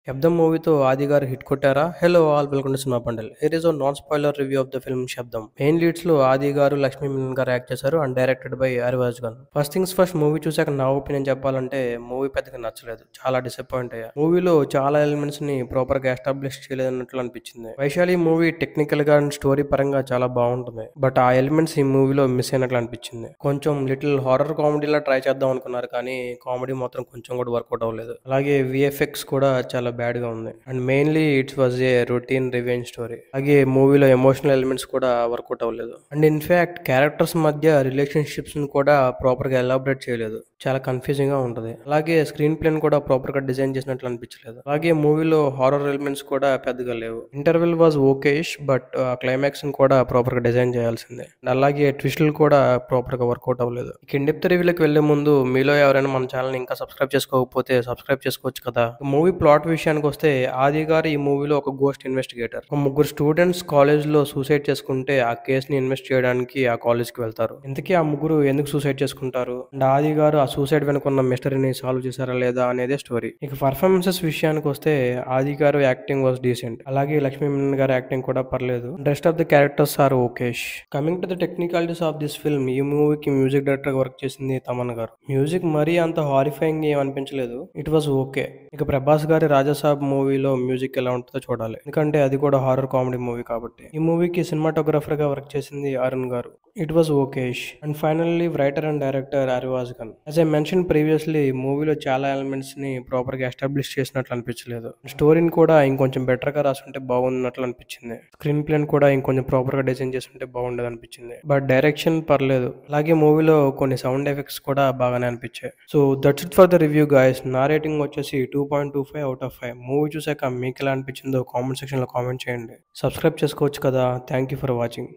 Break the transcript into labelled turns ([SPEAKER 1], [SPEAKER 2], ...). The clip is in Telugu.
[SPEAKER 1] 'శబ్దం' మూవీతో 'ఆది' గారు హిట్ కొట్టారా? Hello all welcome to cinema bundle. Here is non spoiler review of the film 'Sabdham'. Main లీడ్స్‌లో 'ఆది' గారు, లక్ష్మీ మీనన్ గారు యాక్ట్ చేశారు and directed by Arivazhagan. First things first movie చూసాక నా ఒపీనియన్ చెప్పాలంటే మూవీ పెద్దగా నచ్చలేదు. చాలా డిసప్పాయింట్ అయ్యా. మూవీలో చాలా ఎలిమెంట్స్‌ని ప్రాపర్‌గా ఎస్టాబ్లిష్ చేయలేదన్నట్లు అనిపించింది. వైశాలి మూవీ టెక్నికల్‌గా అండ్ స్టోరీ పరంగా చాలా బాగుంటుంది. బట్ ఆ ఎలిమెంట్స్ ఈ మూవీలో మిస్ అయినట్లు అనిపించింది. కొంచెం లిటిల్ హారర్ కామెడీలా ట్రై చేద్దాం అనుకున్నారు కానీ కామెడీ మాత్రం కొంచెం కూడా వర్కౌట్ అవ్వలేదు. అలాగే విఎఫ్ఎక్స్ కూడా చాలా బ్యాడ్ గా ఉంది and mainly it's was a routine revenge story. అలాగే మూవీలో ఎమోషనల్ ఎలిమెంట్స్ కూడా వర్కౌట్ అవ్వలేదు అండ్ ఇన్ఫాక్ట్ క్యారెక్టర్స్ మధ్య రిలేషన్షిప్స్ ని కూడా ప్రాపర్ గా ఎలాబరేట్ చేయలేదు. చాలా కన్ఫ్యూజింగ్ గా ఉంటుంది. అలాగే స్క్రీన్ ప్లేన్ కూడా ప్రాపర్ గా డిజైన్ చేసినట్లు అనిపించలేదు. అలాగే మూవీలో హారర్ ఎలిమెంట్స్ కూడా పెద్దగా లేవు. ఇంటర్వెల్ వాజ్ ఓకేష్ బట్ క్లైమాక్స్ ని కూడా ప్రాపర్ గా డిజైన్ చేయాల్సిందే. And అలాగే ట్విస్టులు కూడా ప్రాపర్ గా వర్కౌట్ అవ్వలేదు. ఇక ఇన్ డెప్త్ రివ్యూలోకి వెళ్లే ముందు మీలో ఎవరైనా మన ఛానల్ ఇంకా సబ్స్క్రైబ్ చేసుకోకపోతే సబ్స్క్రైబ్ చేసుకోవచ్చు కదా. మూవీ ప్లాట్ విషయానికి వస్తే ఆది గారు ఈ మూవీలో ఒక గోస్ట్ ఇన్వెస్టిగేటర్. ఒక ముగ్గురు స్టూడెంట్స్ కాలేజ్ లో సూసైడ్ చేసుకుంటే ఆ కేసుని ఇన్వెస్ట్ చేయడానికి ఆ కాలేజ్ కి వెళ్తారు. ఇంతకీ ఆ ముగ్గురు ఎందుకు సూసైడ్ చేసుకుంటారు అండ్ ఆది గారు ఆ సూసైడ్ వెనుకున్న మిస్టరీని సాల్వ్ చేశారా లేదా అనేదే స్టోరీ. ఇక పర్ఫార్మెన్సెస్ విషయానికి వస్తే ఆది గారు యాక్టింగ్ వాజ్ డీసెంట్. అలాగే లక్ష్మీ మీనన్ గారు యాక్టింగ్ కూడా పర్లేదు. Rest of the characters are okayish. Coming to the technicalities of this film, ఈ మూవీకి మ్యూజిక్ డైరెక్టర్ గా వర్క్ చేసింది తమన్ గారు. మ్యూజిక్ మరీ అంత హారిఫైయింగ్ ఏం అనిపించలేదు. It was okay. ఇక ప్రభాస్ గారి రాజాసాబ్ మూవీలో మ్యూజిక్ ఎలా ఉంటుందో చూడాలి. ఎందుకంటే అది కూడా హారర్ కామెడీ మూవీ కాబట్టి. ఈ మూవీకి సినిమాటోగ్రాఫర్ గా వర్క్ చేసింది అరుణ్ గారు. It was okayish. And finally writer and director Arivazhagan. As I mention previously, మూవీలో చాలా ఎలిమెంట్స్ ని ప్రాపర్ గా ఎస్టాబ్లిష్ చేసినట్లు అనిపించలేదు. స్టోరీని కూడా ఇంకొంచెం బెటర్ గా రాసుంటే బాగున్నట్లు అనిపించింది. స్క్రీన్ ప్లేన్ కూడా ఇంకొంచెం ప్రాపర్ గా డిజైన్ చేస్తుంటే బాగుండేది అనిపించింది. బట్ డైరెక్షన్ పర్లేదు. అలాగే మూవీలో కొన్ని సౌండ్ ఎఫెక్ట్స్ కూడా బాగానే అనిపించాయి. So that's it for the review guys. నా రేటింగ్ వచ్చేసి 2.25 అవుట్ ఆఫ్ 5. మూవీ చూసాక మీకు ఎలా అనిపించిందో కామెంట్ సెక్షన్ లో కామెంట్ చేయండి. సబ్స్క్రైబ్ చేసుకోవచ్చు కదా. Thank you for watching.